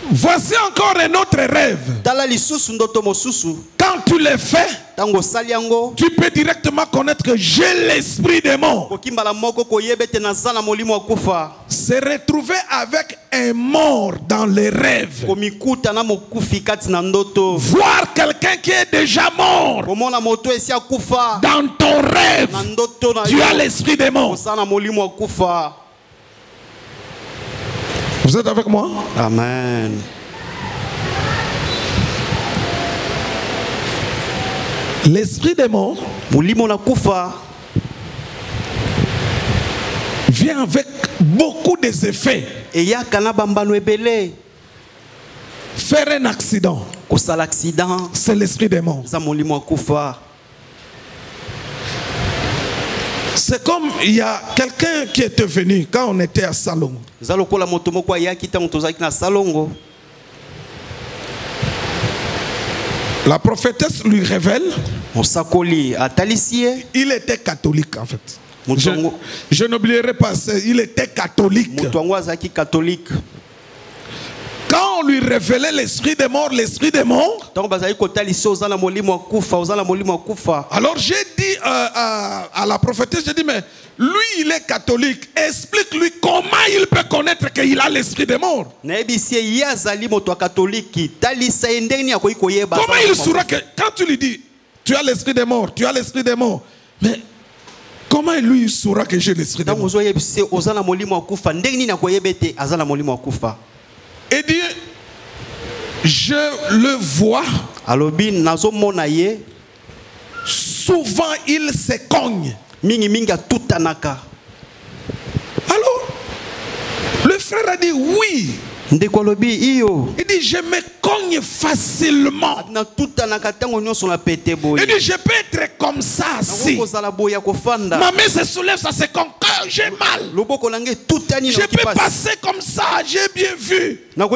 Voici encore un autre rêve. Quand tu le fais, tu peux directement connaître que j'ai l'esprit des morts. Se retrouver avec un mort dans les rêves. Voir quelqu'un qui est déjà mort. Dans ton rêve, tu as l'esprit des morts. Vous êtes avec moi? Amen. L'esprit des morts vient avec beaucoup d'effets. Faire un accident, c'est l'esprit des morts. C'est comme il y a quelqu'un qui était venu quand on était à Salongo. La prophétesse lui révèle. Il était catholique en fait. Je n'oublierai pas, il était catholique. Quand on lui révélait l'esprit des morts, alors j'ai dit à la prophétesse, j'ai dit, mais lui il est catholique, explique-lui comment il peut connaître qu'il a l'esprit des morts. Comment il saura que, quand tu lui dis, tu as l'esprit des morts, tu as l'esprit des morts, mais comment lui il saura que j'ai l'esprit des morts? Et dit, je le vois. Souvent il se cogne. Alors, le frère a dit oui. Il dit, je me cogne facilement. Il dit, je peux être comme ça si ma main se soulève, ça se cogne, j'ai mal. Je peux passer comme ça, j'ai bien vu. Mais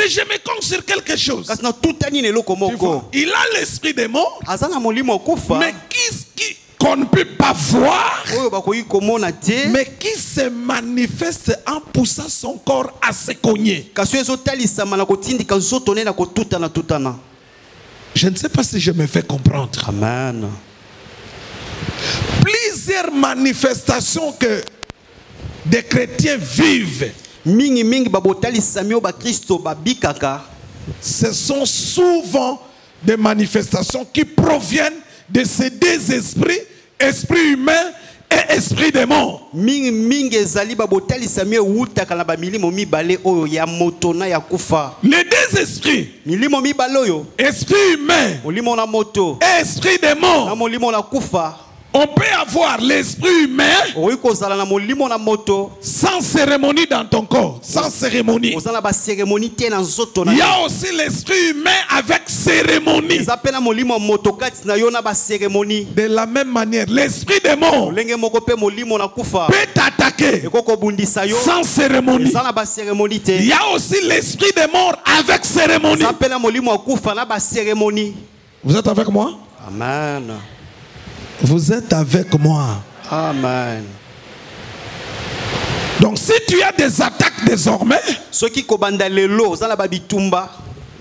je me cogne sur quelque chose. Il a l'esprit des morts, mais qu'on ne peut pas voir, mais qui se manifeste en poussant son corps à se cogner. Je ne sais pas si je me fais comprendre. Amen. Plusieurs manifestations que des chrétiens vivent, ce sont souvent des manifestations qui proviennent de ces deux esprits, esprit humain et esprit des morts. Les deux esprits, esprit humain et esprit des morts, on peut avoir l'esprit humain sans cérémonie dans ton corps, sans cérémonie. Il y a aussi l'esprit humain avec cérémonie. De la même manière, l'esprit des morts peut t'attaquer sans cérémonie. Il y a aussi l'esprit des morts avec cérémonie. Vous êtes avec moi? Amen. Vous êtes avec moi. Amen. Donc si tu as des attaques désormais,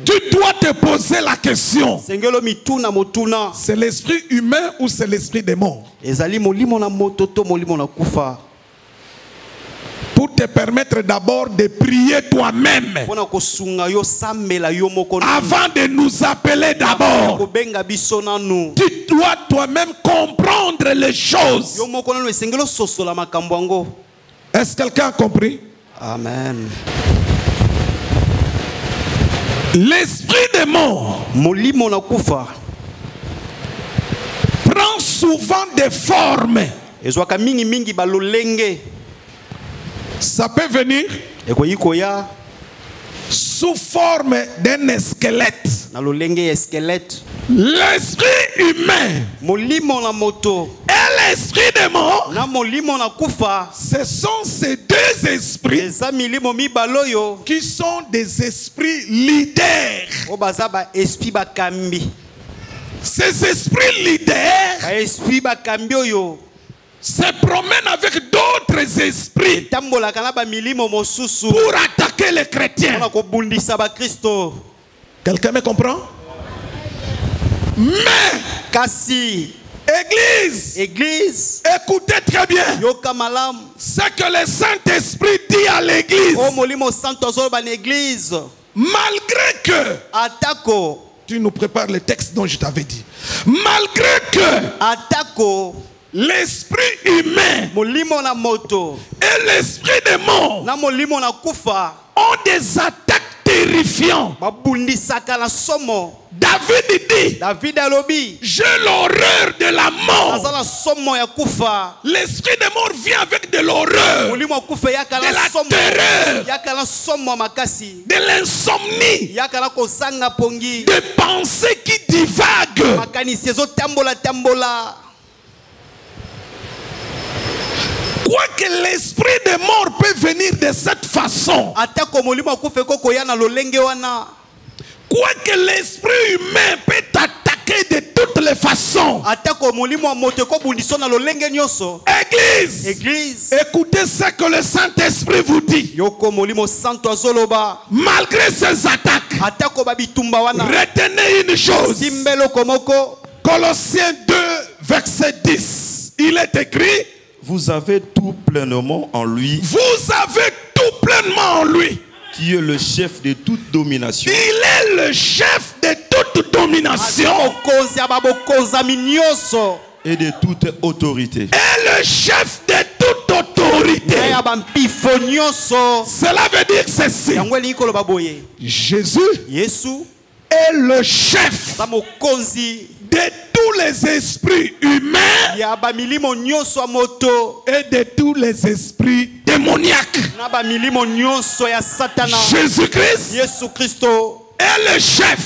Tu dois te poser la question. C'est l'esprit humain ou c'est l'esprit des morts? Pour te permettre d'abord de prier toi-même avant de nous appeler d'abord. Tu dois toi-même comprendre les choses. Est-ce que quelqu'un a compris? Amen. L'esprit des morts prend souvent des formes. Ça peut venir sous forme d'un squelette. L'esprit humain et l'esprit des morts, ce sont ces deux esprits qui sont des esprits leaders. Ces esprits leaders se promènent avec d'autres esprits pour attaquer les chrétiens. Quelqu'un me comprend? Mais Église, écoutez très bien ce que le Saint-Esprit dit à l'Église. Malgré que tu nous prépares le texte dont je t'avais dit. Malgré que l'esprit humain et l'esprit des morts ont des attaques terrifiantes. David dit, j'ai l'horreur de la mort. L'esprit des morts vient avec de l'horreur, de la terreur, de l'insomnie, de pensées qui divaguent. Quoique l'esprit des morts peut venir de cette façon, quoique l'esprit humain peut t'attaquer de toutes les façons. Église, écoutez ce que le Saint-Esprit vous dit. Malgré ces attaques, retenez une chose. Colossiens 2, verset 10. Il est écrit: vous avez tout pleinement en lui. Vous avez tout pleinement en lui. Qui est le chef de toute domination. Il est le chef de toute domination. Et de toute autorité. Et le chef de toute autorité. Cela veut dire ceci. Jésus est le chef de tous les esprits humains et de tous les esprits démoniaques. Jésus-Christ est le chef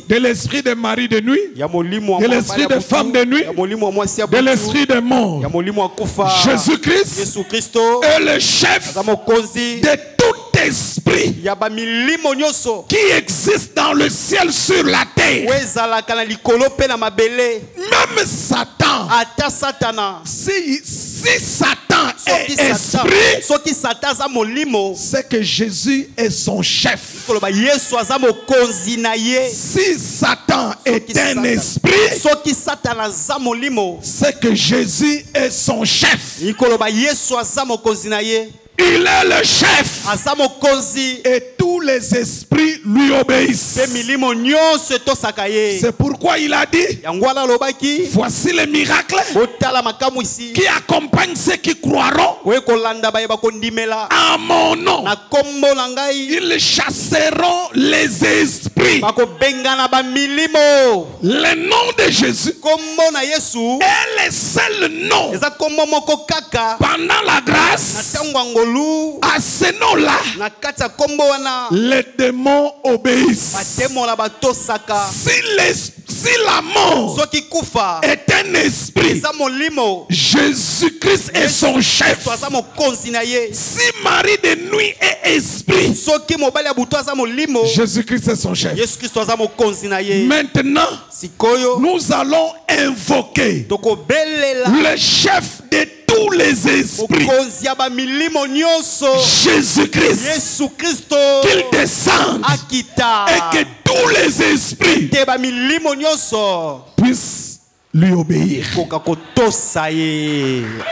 de l'esprit de mari de nuit, de l'esprit de femme de nuit, de l'esprit de mort. Jésus-Christ est le chef de tout esprit qui existe dans le ciel, sur la terre. Même Satan, si Satan est esprit, c'est que Jésus est son chef. Si Satan est un esprit, c'est que Jésus est son chef. Il est le chef. Et tous les esprits lui obéissent. C'est pourquoi il a dit, voici les miracles qui accompagnent ceux qui croiront en mon nom. Ils chasseront les esprits. Le nom de Jésus est le seul nom pendant la grâce. À ce nom-là, les démons obéissent. Si la mort est un esprit, Jésus-Christ est son chef. Si Marie de nuit est esprit, Jésus-Christ est son chef. Maintenant, nous allons invoquer le chef de tous les esprits. Jésus-Christ. Qu'il descende. Et que tous les esprits puissent lui obéir.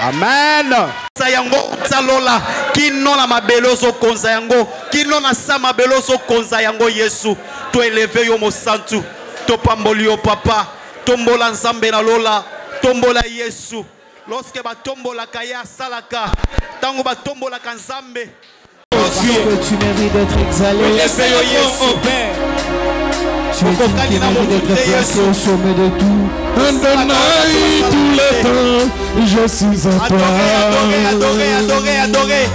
Amen. Sayango salola kino na mabeloso konza yango kino na sama beloso konza yango Yesu to eleve yo mosantu to pamboli yo papa tombola nzambe na lola tombola Yesu lorsque ba tombola kaya salaka tango ba tombola kanzambe tu mérites d'être exalté. Tu mérites d'être placé au sommet de tout. Adonai, tout le temps, je suis en toi. Adorez.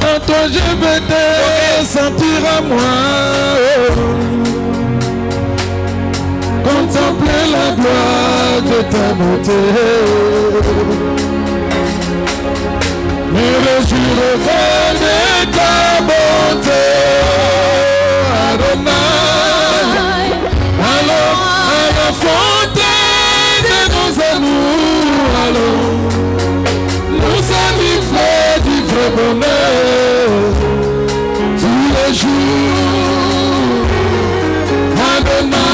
En toi je vais te sentir à moi. Contempler la gloire de ta beauté. Me réjouirai de ta bonté. Adonai, alors à la fontaine de nos amours, allons nous enivrer du vrai bonheur tous les jours. Adonai,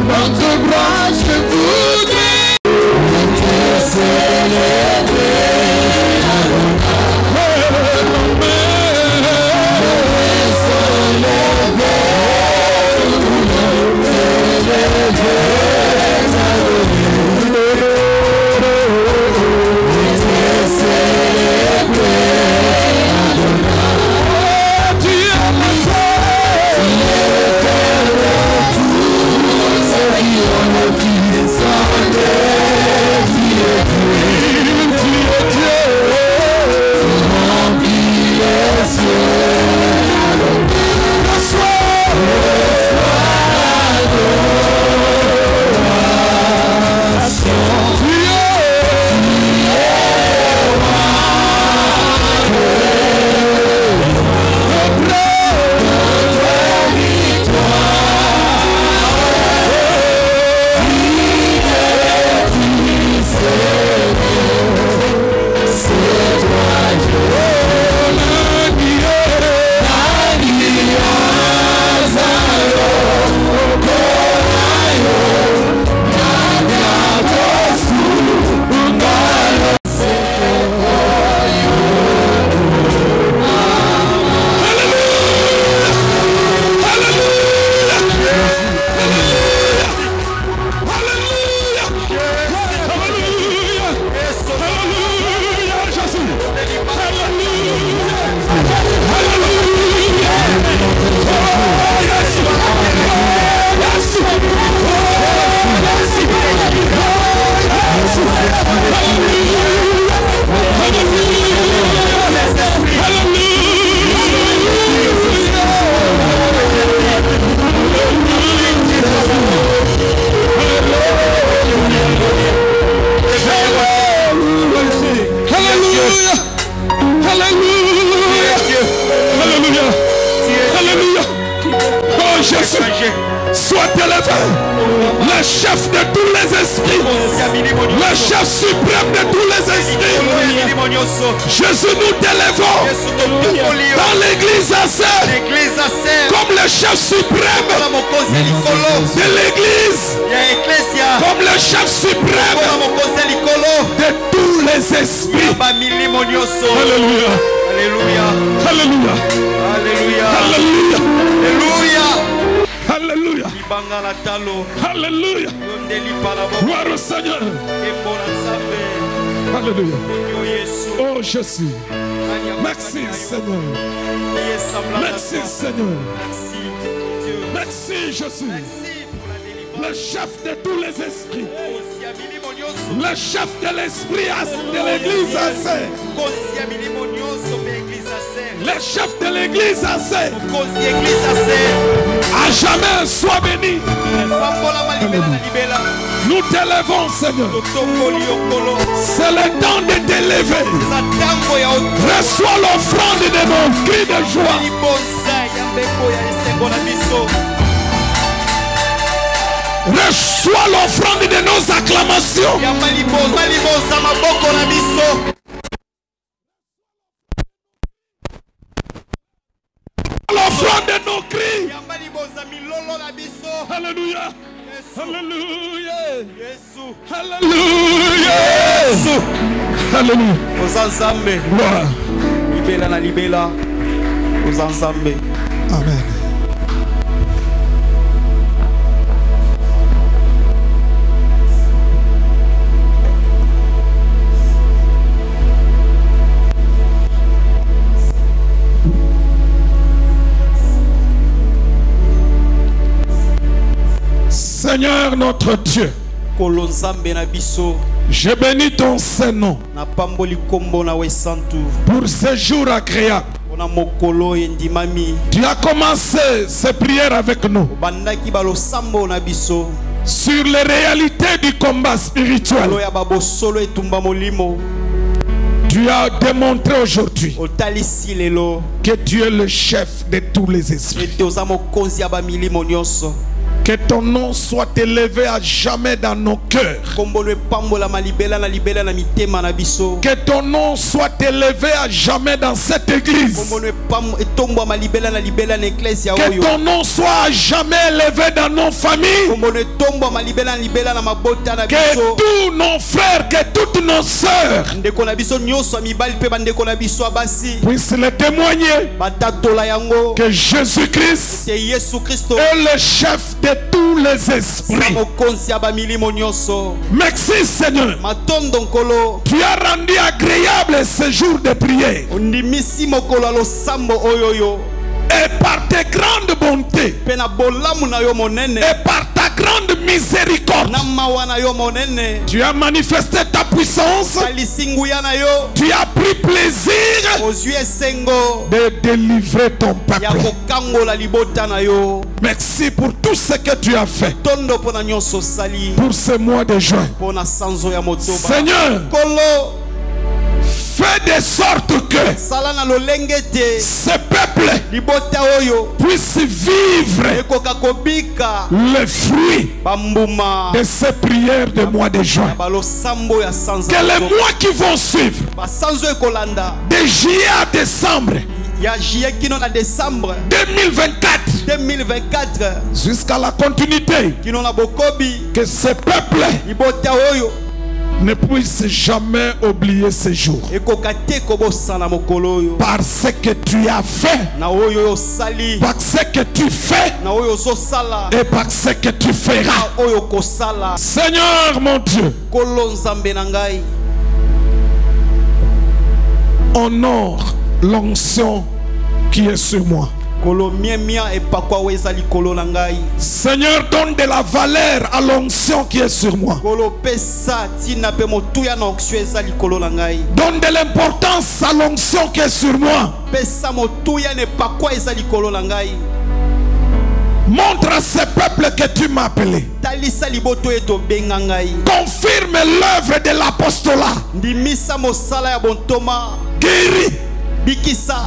notre bras je voudrais te célébrer. Soit élevé, le chef de tous les esprits, le chef suprême de tous les esprits. Jésus, nous t'élèvons dans l'église à comme le chef suprême de l'église, comme le chef suprême de tous les esprits. Alléluia. Alléluia. Alléluia. Alléluia. Alléluia. Alléluia. Alléluia. Alléluia. Gloire au Seigneur. Alléluia. Oh Jésus. Merci Seigneur. Merci Seigneur. Merci Jésus. Le chef de tous les esprits. Le chef de l'esprit de l'église assez. Le chef de l'église assez. À jamais sois béni. Nous t'élèvons Seigneur. C'est le temps de t'élever. Reçois l'offrande de nos cris de joie. Reçois l'offrande de nos acclamations. L'offrande de nos cris. Alléluia. Alléluia. Alléluia. Alléluia. Gloire. Amen. Seigneur notre Dieu, je bénis ton Saint-Nom pour ce jour agréable. Tu as commencé ces prières avec nous sur les réalités du combat spirituel. Tu as démontré aujourd'hui que tu es le chef de tous les esprits. Que ton nom soit élevé à jamais dans nos cœurs. Que ton nom soit élevé à jamais dans cette église. Que ton nom soit à jamais élevé dans nos familles. Que tous nos frères, que toutes nos sœurs puissent le témoigner que Jésus-Christ est le chef de tous les esprits. Merci Seigneur. Tu as rendu agréable ce jour de prière. Et par tes grandes bontés, et par ta grande miséricorde, tu as manifesté ta puissance. Tu as pris plaisir de délivrer ton peuple. Merci pour tout ce que tu as fait pour ce mois de juin. Seigneur, fais de sorte que ce peuple puisse vivre le fruit de ces prières de mois de juin. Que les mois qui vont suivre, de juillet à décembre 2024 jusqu'à la continuité, que ce peuple ne puisse jamais oublier ce jour. Parce que tu as fait, parce que tu fais, et parce que tu feras. Seigneur mon Dieu, honore l'onction qui est sur moi. Seigneur, donne de la valeur à l'onction qui est sur moi. Donne de l'importance à l'onction qui est sur moi. Montre à ce peuple que tu m'as appelé. Confirme l'œuvre de l'apostolat. Guéris,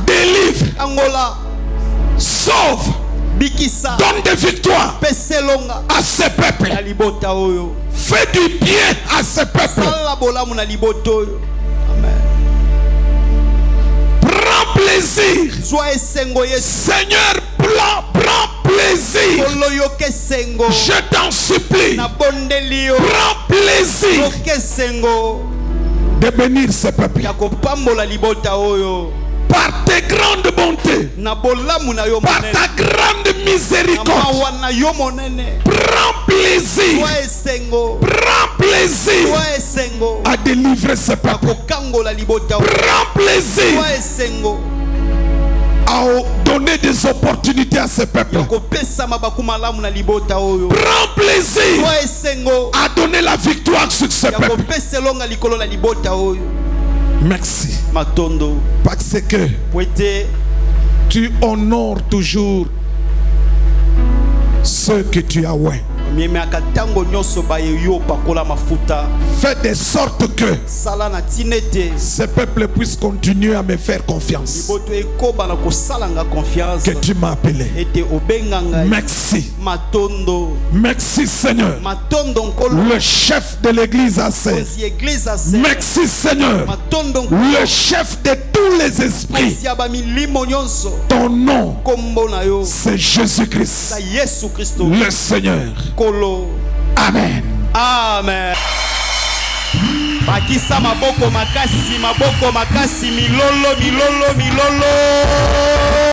délivre, sauve, donne des victoires à ce peuple. Fais du bien à ce peuple. Prends plaisir. Seigneur, prends plaisir. Je t'en supplie. Prends plaisir de bénir ce peuple. Par tes grandes bontés, par ta grande miséricorde, prends plaisir à délivrer ce peuple. Prends plaisir à donner des opportunités à ce peuple. Prends plaisir à donner la victoire sur ce peuple. Merci. Parce que tu honores toujours ceux que tu as oués. Fais de sorte que ce peuple puisse continuer à me faire confiance. Que tu m'as appelé. Merci. Merci Seigneur. Le chef de l'église assez. Merci Seigneur. Le chef de tous les esprits. Ton nom, c'est Jésus-Christ, le Seigneur. Amen. Amen. Bakisa maboko makasi milolo.